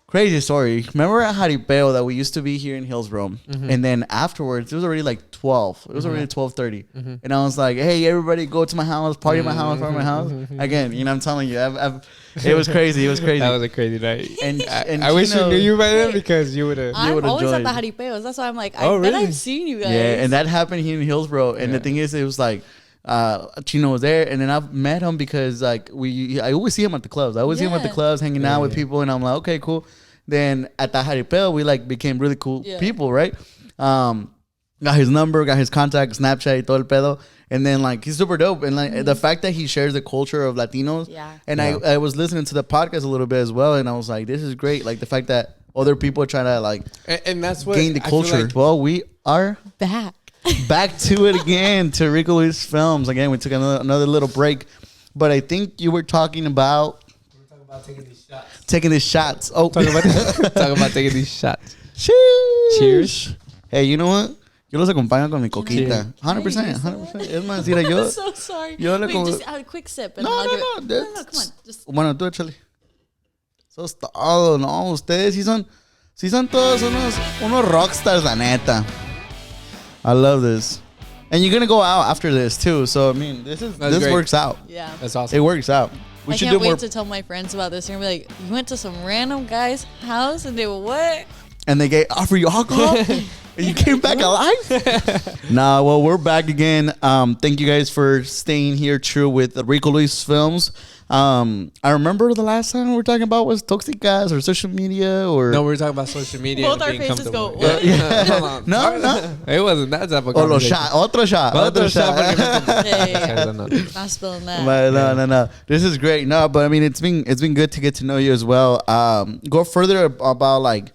Crazy story. Remember at Jaripeo that we used to be here in Hillsborough, and then afterwards it was already like 12. It was already 12:30, and I was like, "Hey, everybody, go to my house, party at my house, party at my house." Again, you know, I'm telling you, it was crazy. It was crazy. That was a crazy night. And I wish we knew you by then Wait. because you would have. I'm always joined. at the Jaripeos. That's why I'm like, Oh, bet really? I've seen you guys. Yeah, and that happened here in Hillsborough. And the thing is, it was like Chino was there, and then I've met him because like I always see him at the clubs. I always see him at the clubs hanging out with people, and I'm like, okay, cool. Then at the Jaripeo, we like became really cool people, right? Got his number, got his contact, Snapchat, y todo el pedo. And then like he's super dope. And like the fact that he shares the culture of Latinos. Yeah. And I was listening to the podcast a little bit as well, and I was like, this is great. Like the fact that other people are trying to like and that's what gain the I feel culture. like. Well, we are Back to it again, to Ricoluisfilms. Again, we took another little break. But I think you were talking about Taking these shots. taking these shots. Oh, Talking about taking these shots. Cheers. Hey, you know what? Yo los acompaño con mi coquita. 100%. 100%. Es más, mira, yo. I'm so sorry. Yo le Wait, just a quick sip. And No, I'll no, give no. it. No, come on. Just Bueno, tú échale. Eso es todo, ¿no? Ustedes sí son todos unos rockstars, la neta. I love this. And you're going to go out after this, too. So, I mean, this great. works out. yeah. That's awesome. It works out. We I should can't do more. wait to tell my friends about this. They're gonna be like, "You went to some random guy's house and they were what?" And they offer you alcohol, and you came back alive. Nah, well, we're back again. Thank you guys for staying here, true with Ricoluisfilms. I remember the last time we were talking about was Toxicas or social media or No, we were talking about social media. Both and our being faces go, comfortable. what? Hold on. No. It wasn't that type of Oh, lo conversation. shot, otro shot. Hey, not spilling that. But no. This is great. No, but I mean, it's been good to get to know you as well. Go further about like,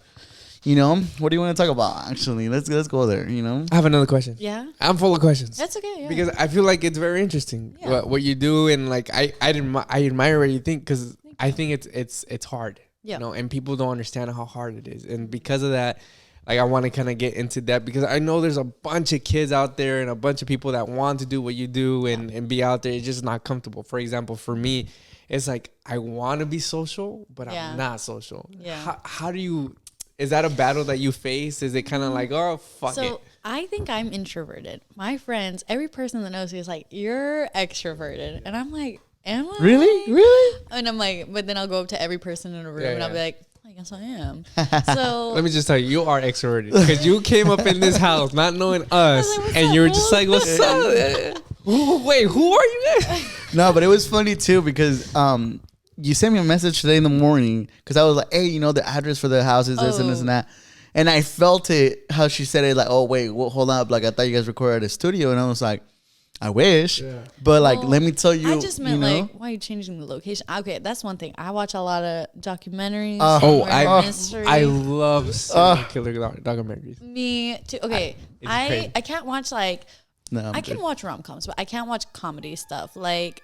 you know, what do you want to talk about? Actually, let's go there. You know, I have another question. Yeah, I'm full of questions. that's okay. Yeah. Because I feel like it's very interesting Yeah. what you do, and like I admire what you think, because I think it's hard, Yeah. you know, and people don't understand how hard it is, and because of that, like I want to kind of get into that, because I know there's a bunch of kids out there and a bunch of people that want to do what you do and be out there. It's just not comfortable. For example, for me, it's like I want to be social, but I'm not social. Yeah. How do you? Is that a battle that you face? Is it kind of like, oh, fuck it? So I think I'm introverted. My friends, every person that knows me is like, "You're extroverted," and I'm like, "Am I?" really? And I'm like, but then I'll go up to every person in the room and I'll be like, "I guess I am." So Let me just tell you, you are extroverted, because you came up in this house not knowing us, like, "What's and up, you were fool?" just like, "What's up?" Wait, who are you guys? No, but it was funny too because you sent me a message today in the morning because I was like, hey, you know, the address for the house is this and this and that. And I felt it, how she said it, like, oh, wait, well, hold up. Like, I thought you guys recorded at a studio. And I was like, I wish. Yeah. But, like, Well, let me tell you. I just meant, you know? like, why are you changing the location? Okay, that's one thing. I watch a lot of documentaries. mystery. I love serial killer documentaries. Me too. Okay, crazy. I can't watch, like, No, I can watch rom-coms, but I can't watch comedy stuff. Like,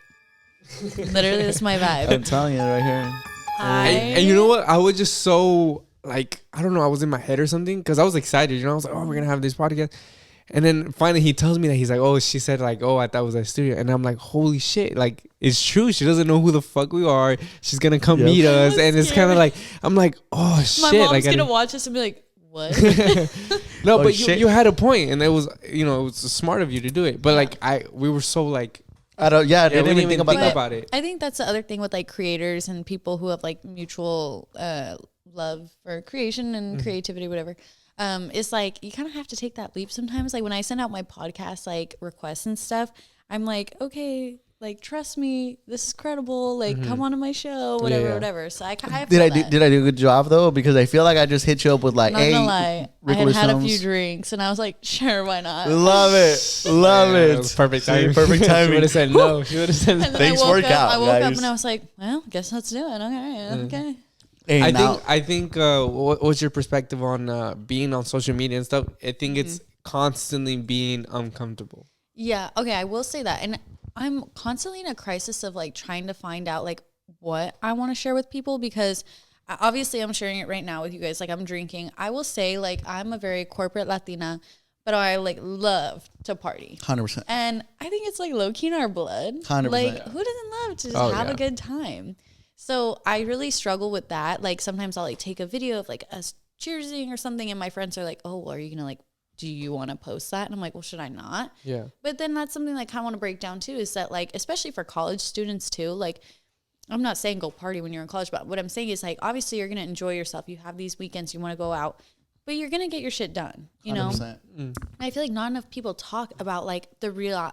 literally, that's my I'm vibe. telling you right here. And you know what? I was just so, like, I don't know, I was in my head or something, because I was excited. You know, I was like, oh, we're going to have this podcast. And then finally he tells me that, he's like, oh, she said like, oh, I thought it was a studio. And I'm like, holy shit. Like, it's true. She doesn't know who the fuck we are. She's going to come meet us. And it's kind of like, I'm like, oh, shit. My mom's like, going to watch this and be like, what? No, but shit. you had a point, and it was, you know, it was smart of you to do it. But like, we were so like, I don't, yeah, I we didn't even think about think that. about it. I think that's the other thing with like creators and people who have like mutual love for creation and creativity, whatever. It's like you kind of have to take that leap sometimes. Like when I send out my podcast like requests and stuff, I'm like, okay, like trust me, this is credible. Like come on to my show, whatever, whatever. So I Did I do a good job though? Because I feel like I just hit you up with like, Not hey, gonna lie, I Ricoluisfilms. had a few drinks and I was like, sure, why not? Love it, love Yeah, it. it was perfect See, timing. perfect She timing. would have said no. She would have said And then Things I woke work up, out, I woke up guys. and I was like, well, guess let's do it. Okay. Hey, I think what's your perspective on being on social media and stuff? I think it's constantly being uncomfortable. Yeah. Okay. I will say that. And I'm constantly in a crisis of like trying to find out like what I want to share with people, because obviously I'm sharing it right now with you guys. Like I'm drinking. I will say like I'm a very corporate Latina, but I like love to party. 100%. And I think it's like low key in our blood. 100%. Like who doesn't love to just have a good time? So I really struggle with that. Like sometimes I'll like take a video of like us cheersing or something, and my friends are like, "Oh, are you gonna like? Do you want to post that?" And I'm like, "Well, should I not?" Yeah. But then that's something that I kind of want to break down too. Is that like, especially for college students too, like. I'm not saying go party when you're in college, but what I'm saying is like, obviously you're going to enjoy yourself. You have these weekends, you want to go out, but you're going to get your shit done, you know? I feel like not enough people talk about like the reality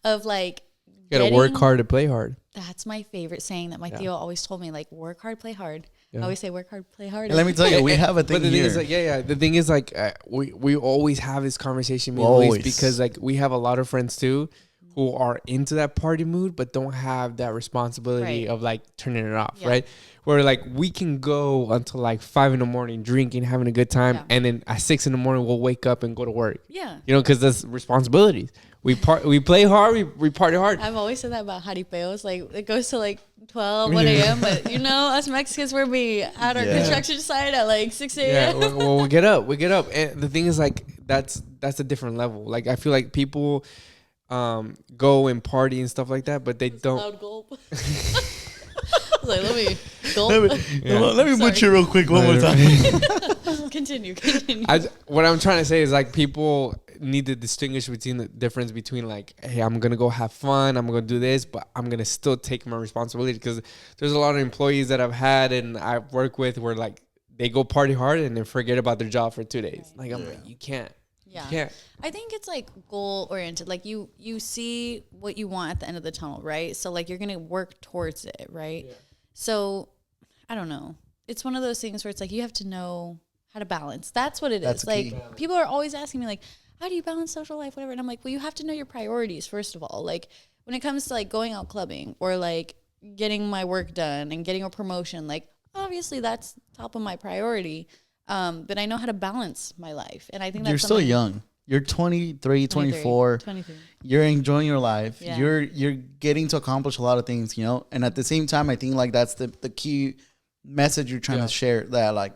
of like, you gotta work hard to play hard. That's my favorite saying that my Theo always told me, like work hard, play hard. I always say work hard, play hard. And let me tell you, we have a thing but the here. thing is like, the thing is like, we always have this conversation because like we have a lot of friends too who are into that party mood but don't have that responsibility of like turning it off, right? Where like we can go until like 5 a.m. drinking, having a good time, and then at 6 a.m. we'll wake up and go to work. You know, because that's responsibilities. We play hard, we party hard. I've always said that about jaripeos. Like it goes to like 12, 1 a.m. But you know, us Mexicans, we're be at our construction site at like 6 a.m. Yeah, well, we get up, and the thing is like that's a different level. Like I feel like people go and party and stuff like that, but they don't. Loud gulp. Like, let me gulp. Let me put you real quick one more time. Continue. What I'm trying to say is like people need to distinguish between the difference between like, hey, I'm gonna go have fun, I'm gonna do this, but I'm gonna still take my responsibility, because there's a lot of employees that I've had and I've worked with where like they go party hard and then forget about their job for 2 days. Like I'm like, you can't. Yeah. I think it's like goal oriented. Like you see what you want at the end of the tunnel, right? So like you're going to work towards it, right? Yeah. So I don't know. It's one of those things where it's like you have to know how to balance. That's what it is. Like people are always asking me like, how do you balance social life, whatever? And I'm like, well, you have to know your priorities first of all. Like when it comes to like going out clubbing or like getting my work done and getting a promotion, like obviously that's top of my priority. But I know how to balance my life. And I think that's you're still young. You're 23, 24. 23. You're enjoying your life. Yeah. You're getting to accomplish a lot of things, you know? And at the same time, I think like that's the key message you're trying to share, that like,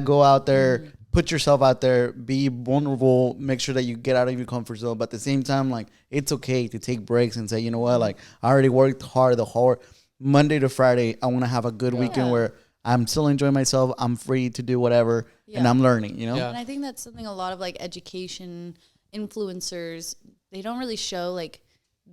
go out there, put yourself out there, be vulnerable, make sure that you get out of your comfort zone. But at the same time, like it's okay to take breaks and say, you know what, like I already worked hard the whole Monday to Friday. I want to have a good weekend where I'm still enjoying myself. I'm free to do whatever, and I'm learning, you know? And I think that's something a lot of, like, education influencers, they don't really show, like,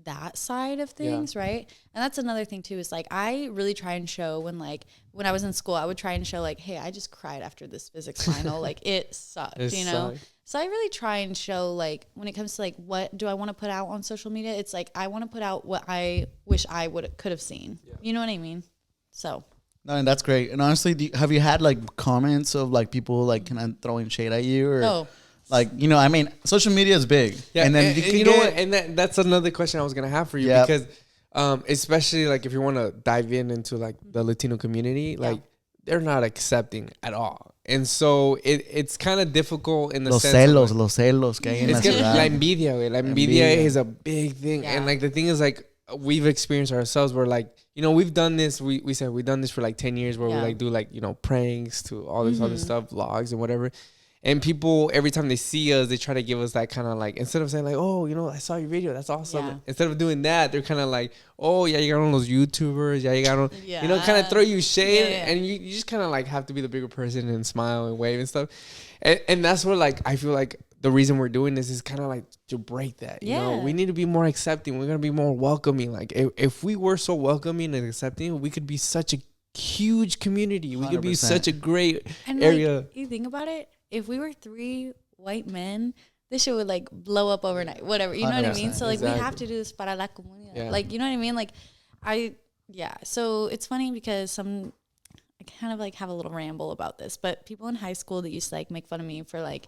that side of things, right? And that's another thing, too, is, like, I really try and show when I was in school, I would try and show, like, hey, I just cried after this physics final. Like, it sucked, you know? So I really try and show, like, when it comes to, like, what do I want to put out on social media? It's, like, I want to put out what I wish I could have seen. Yeah. You know what I mean? So... No, and that's great. And honestly, have you had like comments of like people like kind of throwing shade at you, or like, you know, I mean, social media is big. Yeah, and then you know what? And that's another question I was gonna have for you, because especially like if you want to dive into like the Latino community, like they're not accepting at all, and so it's kind of difficult in the sense celos, los celos que hay en la ciudad. La envidia, güey. La envidia is a big thing, and like the thing is like we've experienced ourselves where like, you know, we've done this, we said we've done this for like 10 years where we like do like, you know, pranks to all this other stuff, vlogs and whatever. And people, every time they see us, they try to give us that kind of like, instead of saying like, oh, you know, I saw your video, that's awesome. Yeah. Instead of doing that, they're kind of like, oh, yeah, you got on those YouTubers, you got on, you know, kind of throw you shade. And you just kind of like have to be the bigger person and smile and wave and stuff. And that's where like, I feel like the reason we're doing this is kind of like to break that. You know, we need to be more accepting. We're going to be more welcoming. Like if we were so welcoming and accepting, we could be such a huge community. 100%. We could be such a great area. Like, you think about it, if we were 3 white men, this shit would like blow up overnight, whatever. You know what I mean? So like we have to do this para la comunidad. Yeah. Like, you know what I mean? Like so it's funny because I kind of like have a little ramble about this, but people in high school that used to like make fun of me for like,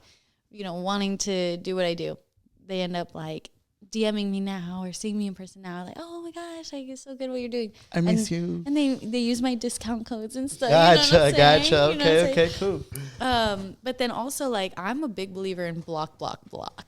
you know, wanting to do what I do, they end up like DMing me now or seeing me in person now, like, oh my gosh, like it's so good what you're doing. I miss you. And they use my discount codes and stuff. Gotcha. Okay, cool. But then also like I'm a big believer in block.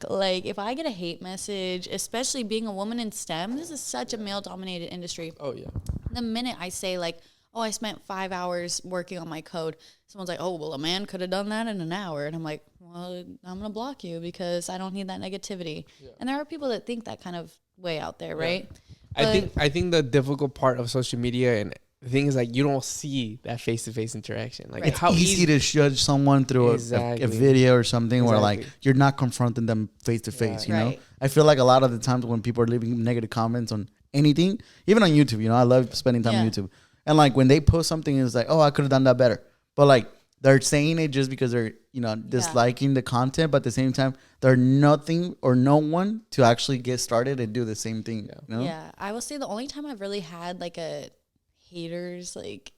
Like if I get a hate message, especially being a woman in STEM, this is such a male dominated industry. Oh yeah. The minute I say like, oh, I spent 5 hours working on my code. Someone's like, oh, well, a man could have done that in an hour. And I'm like, well, I'm going to block you because I don't need that negativity. Yeah. And there are people that think that kind of way out there, right? I think the difficult part of social media and the thing is like you don't see that face-to-face interaction. Like it's how easy to judge someone through a video or something where like you're not confronting them face-to-face, you know? I feel like a lot of the times when people are leaving negative comments on anything, even on YouTube, you know, I love spending time on YouTube. And like when they post something, it's like, oh, I could have done that better. But like they're saying it just because they're, you know, disliking the content. But at the same time, they're nothing or no one to actually get started and do the same thing. You know? Yeah. I will say the only time I've really had like a haters like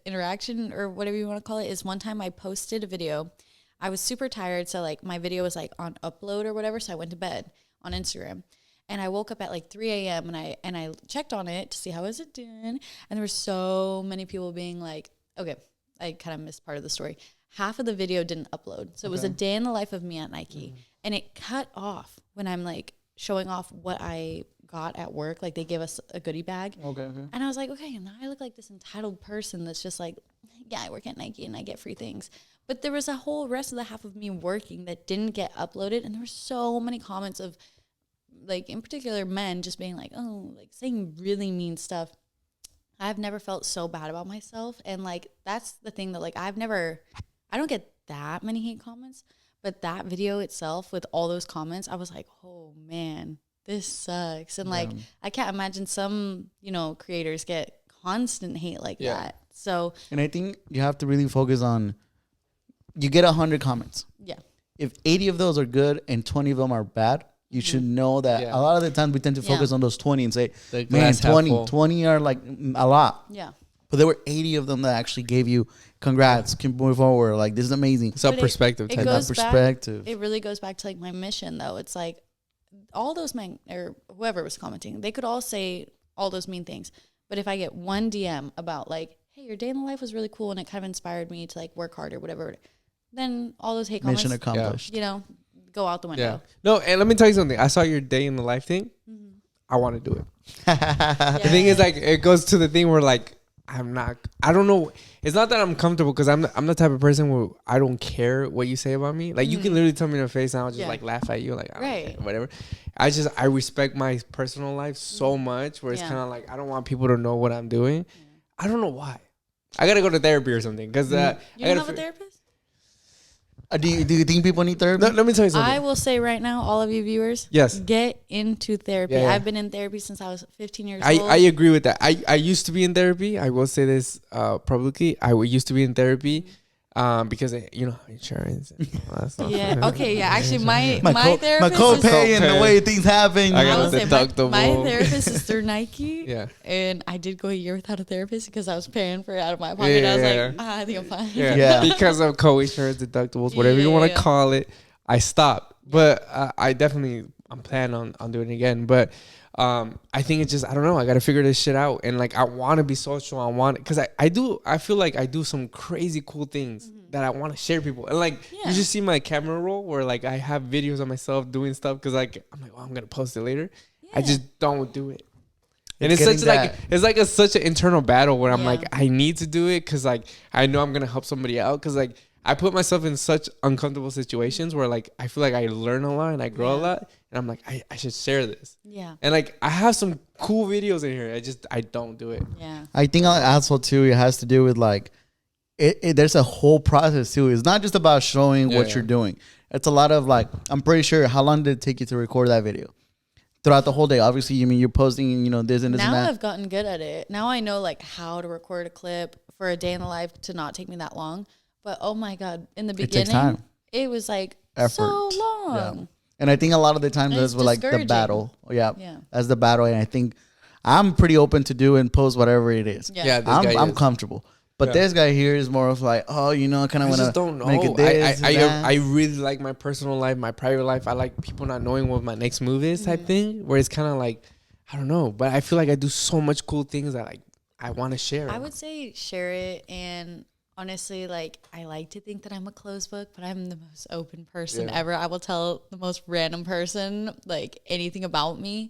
interaction or whatever you want to call it is one time I posted a video. I was super tired. So like my video was like on upload or whatever. So I went to bed on Instagram. And I woke up at like 3 a.m. and I checked on it to see how is it doing. And there were so many people being like, okay, I kind of missed part of the story. Half of the video didn't upload. So it was a day in the life of me at Nike. And it cut off when I'm like showing off what I got at work. Like they gave us a goodie bag. Okay. And I was like, okay, now I look like this entitled person that's just like, yeah, I work at Nike and I get free things. But there was a whole rest of the half of me working that didn't get uploaded. And there were so many comments of, like in particular men just being like, oh, like saying really mean stuff. I've never felt so bad about myself. And like, that's the thing that like, I don't get that many hate comments, but that video itself with all those comments, I was like, oh man, this sucks. And like, I can't imagine some, you know, creators get constant hate like that. So, and I think you have to really focus on, you get 100 comments. Yeah. If 80 of those are good and 20 of them are bad, you should know that a lot of the time we tend to focus on those 20 and say, man, 20 are like a lot. Yeah. But there were 80 of them that actually gave you congrats, keep moving forward. Like, this is amazing. It's a perspective. It goes back, it really goes back to like my mission though. It's like all those men or whoever was commenting, they could all say all those mean things. But if I get one DM about like, hey, your day in the life was really cool and it kind of inspired me to like work hard or whatever, then all those hate comments, mission accomplished. You know, go out the window. Yeah. No, and let me tell you something. I saw your day in the life thing. I want to do it. The thing is, like, it goes to the thing where, like, I don't know. It's not that I'm comfortable because I'm the type of person where I don't care what you say about me. Like, you can literally tell me in the face and I'll just, like, laugh at you. Like, I don't care, whatever. I respect my personal life so much where it's kind of like, I don't want people to know what I'm doing. I don't know why. I got to go to therapy or something because you don't have a therapist? Do you think people need therapy? No, let me tell you something. I will say right now, all of you viewers, get into therapy. I've been in therapy since I was 15 years old. I agree with that. I used to be in therapy. I will say this publicly. I used to be in therapy because, you know, insurance and all that stuff. Okay. Actually, my therapist my copay and the way things happen. I got a deductible. My therapist is through Nike. Yeah. And I did go a year without a therapist because I was paying for it out of my pocket. I was like, I think I'm fine. Yeah. Because of co-insurance, deductibles, whatever you want to call it, I stopped. But I'm planning on doing it again. But I think it's just, I don't know. I got to figure this shit out. And like, I want to be social. Because I feel like I do some crazy cool things that I want to share people. And like, you just see my camera roll where like I have videos of myself doing stuff. Because like, I'm like, well, I'm going to post it later. I just don't do it. And it's such an internal battle where I'm like, I need to do it. Because like, I know I'm going to help somebody out. Because like, I put myself in such uncomfortable situations where like I feel like I learn a lot and I grow a lot, and I'm like I should share this. Yeah. And like I have some cool videos in here. I don't do it. Yeah. I think also too it has to do with like there's a whole process too. It's not just about showing what you're doing. It's a lot of like, I'm pretty sure, how long did it take you to record that video? Throughout the whole day, obviously, you mean you're posting, you know, this and this and that. Now I've gotten good at it. Now I know like how to record a clip for a day in the life to not take me that long. But oh my God, in the beginning, it was like so long. Yeah. And I think a lot of the times that's like the battle. Yeah. That's the battle. And I think I'm pretty open to do and post whatever it is. Yeah. I'm comfortable. But this guy here is more of like, oh, you know, kind of want to don't know. Make it this, I really like my personal life, my private life. I like people not knowing what my next move is type thing, where it's kind of like, I don't know. But I feel like I do so much cool things that like I want to share. I would say share it. And honestly, like, I like to think that I'm a closed book, but I'm the most open person ever. I will tell the most random person like anything about me.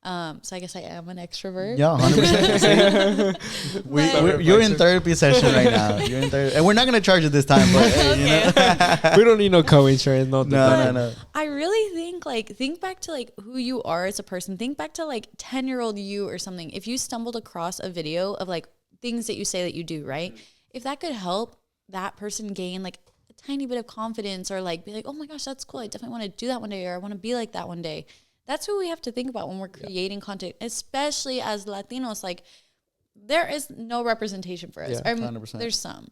So I guess I am an extrovert. Yeah, 100%. You're in therapy session right now. You're in therapy, and we're not gonna charge you this time. But we don't need no co-insurance. No. I really think back to like who you are as a person. Think back to like 10-year-old you or something. If you stumbled across a video of like things that you say that you do, right? If that could help that person gain like a tiny bit of confidence, or like be like, oh my gosh, that's cool. I definitely want to do that one day, or I want to be like that one day. That's what we have to think about when we're creating content, especially as Latinos. Like, there is no representation for us. Yeah, 100%. There's some,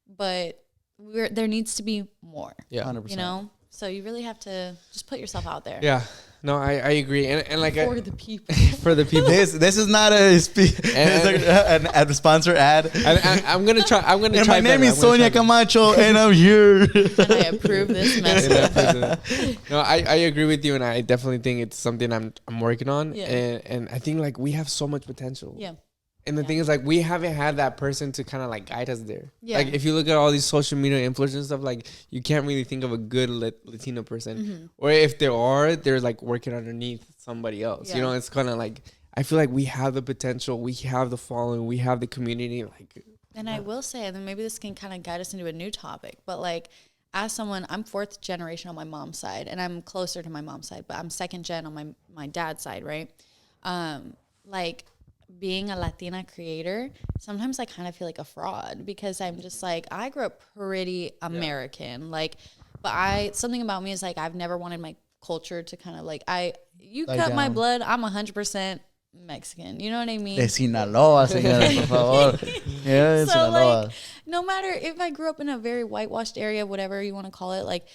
but there needs to be more. Yeah, 100%. You know, so you really have to just put yourself out there. Yeah, no, I agree, and like for the people. For the people. This is not a a sponsor ad. I'm gonna try. I'm gonna and try. My name is Sonia Camacho, and I'm here. And I approve this message. No, I agree with you, and I definitely think it's something I'm working on, and I think like we have so much potential. Yeah. And the thing is, like, we haven't had that person to kind of like guide us there. Yeah. Like, if you look at all these social media influencers and stuff, like, you can't really think of a good Latino person. Mm-hmm. Or if there are, they're like working underneath somebody else. Yeah. You know, it's kind of like, I feel like we have the potential, we have the following, we have the community. Like, and I will say, and then maybe this can kind of guide us into a new topic, but like, as someone, I'm 4th generation on my mom's side, and I'm closer to my mom's side, but I'm 2nd gen on my dad's side, right? Like, being a Latina creator, sometimes I kind of feel like a fraud, because I'm just like, I grew up pretty American, like, but something about me is like, I've never wanted my culture to kind of like, you cut down my blood, I'm 100% Mexican, you know what I mean? De Sinaloa, señora, por favor. Yeah, de Sinaloa. Like, no matter if I grew up in a very whitewashed area, whatever you want to call it, like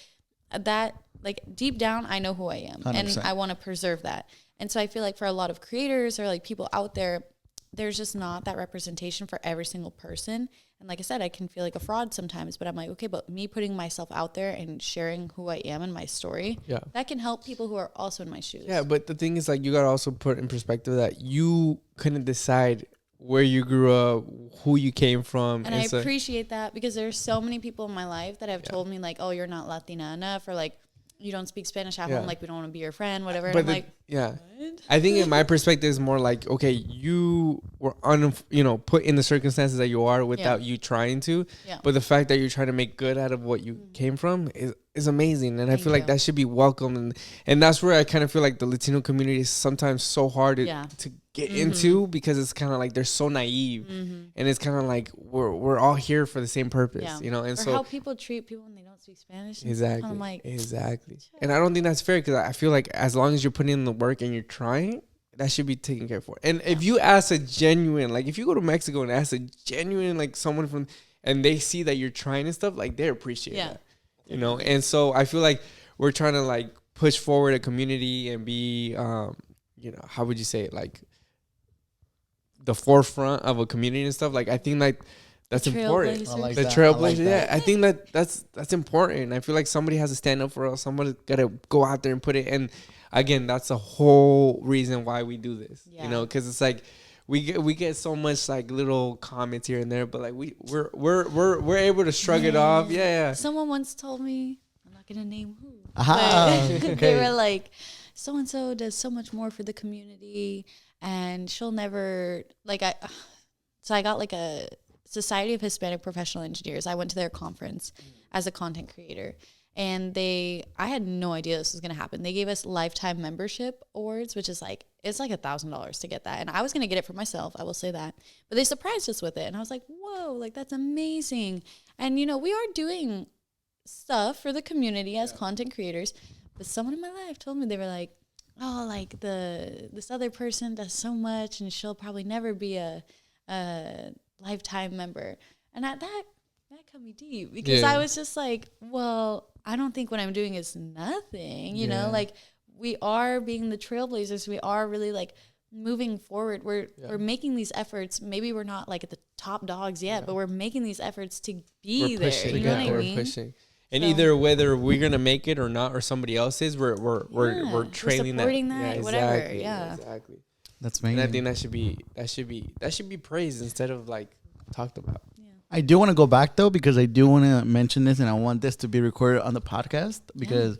that, like deep down, I know who I am, 100%. And I want to preserve that. And so I feel like for a lot of creators or like people out there, there's just not that representation for every single person. And like I said, I can feel like a fraud sometimes, but I'm like, okay, but me putting myself out there and sharing who I am and my story, that can help people who are also in my shoes. Yeah, but the thing is, like, you got to also put in perspective that you couldn't decide where you grew up, who you came from. And I appreciate that, because there's so many people in my life that have told me like, oh, you're not Latina enough, or like, you don't speak Spanish at home, like we don't want to be your friend, whatever. But and I'm like, what? I think in my perspective is more like, okay, you were put in the circumstances that you are without you trying to. Yeah. But the fact that you're trying to make good out of what you came from is amazing, and I feel like that should be welcomed, and that's where I kind of feel like the Latino community is sometimes so hard to get into, because it's kind of like they're so naive, and it's kind of like we're all here for the same purpose, you know. And so how people treat people when they don't speak Spanish. Exactly. I'm like, exactly. And I don't think that's fair, because I feel like as long as you're putting in the work and you're trying, that should be taken care for. And if you ask a genuine, like if you go to Mexico and ask a genuine, like someone from, and they see that you're trying and stuff, like they appreciate that. You know, and so I feel like we're trying to like push forward a community and be, how would you say it? Like the forefront of a community and stuff. Like, I think like that's important. Like the trailblazer. Yeah. I think that's important. I feel like somebody has to stand up for us. Somebody's got to go out there and put it. And again, that's the whole reason why we do this, you know, because it's like, we get so much like little comments here and there, but like we're able to shrug it off. Yeah. Someone once told me, I'm not gonna name who. Okay. They were like, so and so does so much more for the community, and she'll never like So I got like a Society of Hispanic Professional Engineers. I went to their conference as a content creator. And I had no idea this was going to happen. They gave us lifetime membership awards, which is like, it's like $1,000 to get that. And I was going to get it for myself. I will say that. But they surprised us with it. And I was like, whoa, like that's amazing. And, you know, we are doing stuff for the community as content creators. But someone in my life told me, they were like, oh, like this other person does so much and she'll probably never be a lifetime member. And that cut me deep, because I was just like, well, I don't think what I'm doing is nothing, you know, like we are being the trailblazers. We are really like moving forward. We're making these efforts. Maybe we're not like at the top dogs yet, but we're making these efforts to be there. You know what I mean? We're pushing. And either whether we're gonna make it or not, or somebody else is, we're trailing that. Yeah, whatever. Yeah, exactly. That's amazing. And I think that should be praised instead of like talked about. I do want to go back though, because I do want to mention this, and I want this to be recorded on the podcast, because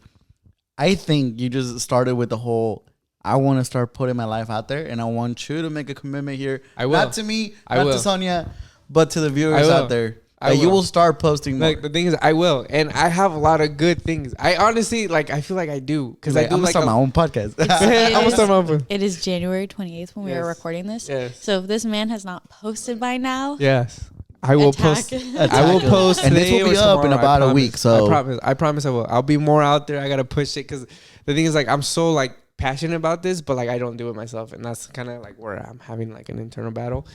I think you just started with the whole I want to start putting my life out there, and I want you to make a commitment here. I will. Not to me, not to Sonia, but to the viewers out there. You will start posting more. Like the thing is, I will, and I have a lot of good things. I honestly I feel like I do because I do I'm gonna start my own podcast. I'm gonna start my own. It is January 28th when we are recording this. Yes. So if this man has not posted by now, yes, I will post. I will post, and this will be up in about a week. So I promise I will. I'll be more out there. I gotta push it because the thing is, like, I'm so like passionate about this, but like I don't do it myself, and that's kind of like where I'm having like an internal battle.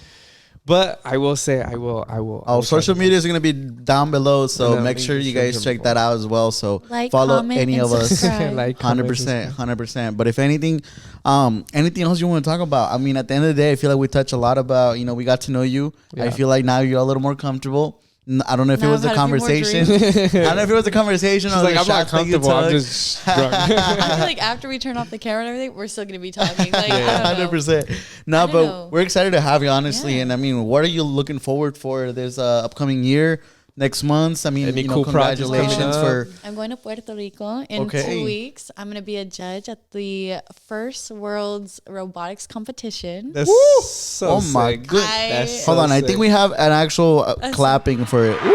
But I will say I will. Our social media is going to be down below, so make sure you guys check that out as well. So follow any of us. Like 100%. But if anything else you want to talk about? I mean, at the end of the day, I feel like we touch a lot about, we got to know you. Yeah. I feel like now you're a little more comfortable. I don't know if it was a conversation. I don't know if it was a conversation. She's like, I'm not comfortable. I'm just drunk. I feel like after we turn off the camera and everything, we're still going to be talking. Like, 100%. No, but we're excited to have you, honestly. Yeah. And I mean, what are you looking forward for this upcoming year? Next month? I mean, cool congratulations for... I'm going to Puerto Rico in 2 weeks. I'm going to be a judge at the first World's Robotics Competition. That's so sick. My goodness. Hold on. I think we have an actual clapping for it. Woo!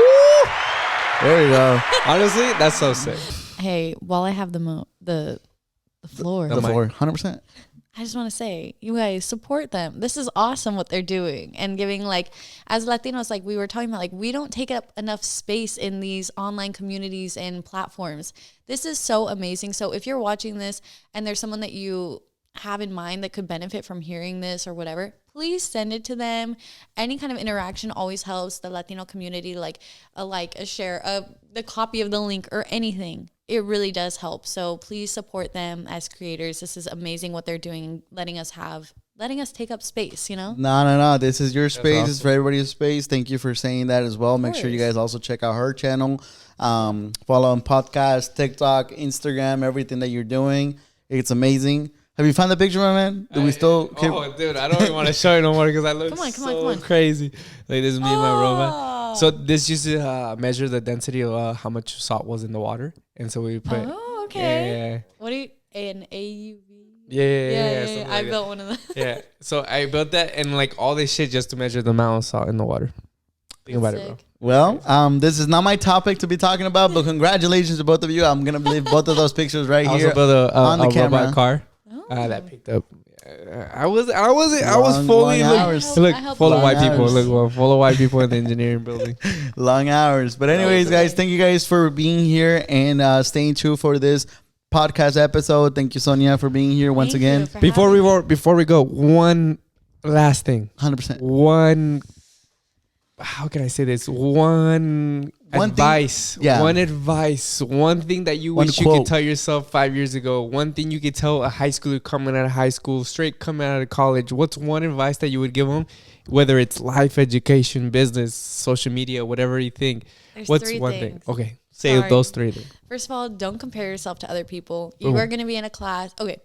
There you go. Honestly, that's so sick. Hey, while I have the floor. The floor. 100%. I just want to say, you guys support them. This is awesome what they're doing and giving, like, as Latinos, like we were talking about, like, we don't take up enough space in these online communities and platforms. This is so amazing. So if you're watching this and there's someone that you have in mind that could benefit from hearing this or whatever, please send it to them. Any kind of interaction always helps the Latino community, like a share, the copy of the link or anything. It really does help. So please support them as creators. This is amazing what they're doing, letting us take up space, No. This is your space. Awesome. It's for everybody's space. Thank you for saying that as well. Make sure you guys also check out her channel. Follow on podcast, TikTok, Instagram, everything that you're doing. It's amazing. Have you found the picture, my man? Do we still... Oh, dude, I don't even want to show you no more because I look come on. Crazy. Like, this is me and my robot. So this used to measure the density of how much salt was in the water. And so we put... Oh, okay. Yeah. What do you... An AUV? Yeah. I built one of those. Yeah. So I built that and like all this shit just to measure the amount of salt in the water. Think about it, bro. Well, this is not my topic to be talking about, but congratulations to both of you. I'm going to leave both of those pictures right here. Also built on the camera. Robot car. That picked up. I was fully full of white people. Look, full of white people in the engineering building. Long hours. But anyways, guys, thank you guys for being here and staying true for this podcast episode. Thank you, Sonia, for being here once again. Before we go, one last thing. 100%. One. How can I say this? One advice. One advice. One thing that you wish you could tell yourself 5 years ago. One thing you could tell a high schooler coming out of high school, straight coming out of college. What's one advice that you would give them? Whether it's life, education, business, social media, whatever you think. What's one thing? Okay. Say those three things. First of all, don't compare yourself to other people. You are going to be in a class. Okay.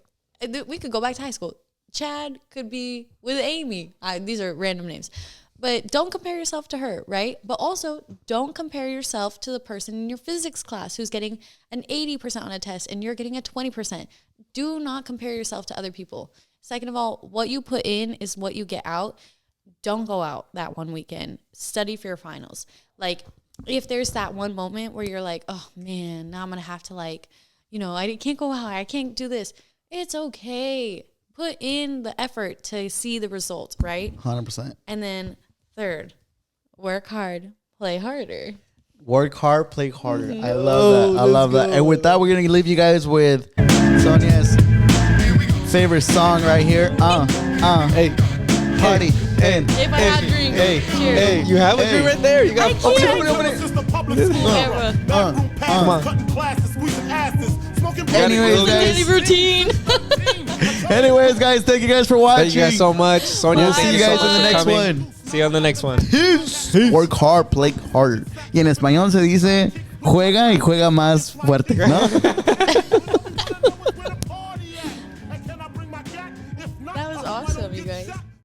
We could go back to high school. Chad could be with Amy. These are random names. But don't compare yourself to her, right? But also, don't compare yourself to the person in your physics class who's getting an 80% on a test and you're getting a 20%. Do not compare yourself to other people. Second of all, what you put in is what you get out. Don't go out that one weekend. Study for your finals. Like, if there's that one moment where you're like, oh, man, now I'm going to have to, I can't go out. I can't do this. It's okay. Put in the effort to see the results, right? 100%. And then third, work hard, play harder. Work hard, play harder. Mm-hmm. I love that. And with that, we're going to leave you guys with Sonia's favorite song right here. Hey, party. If I had a drink, cheers. Hey, you have a drink right there. You got open it. Come on. Anyways, guys, thank you guys for watching. Thank you guys so much. Sonia, we'll see you guys in the next one. See you on the next one. Peace. Work hard, play hard. Y en español se dice juega y juega más fuerte, ¿no?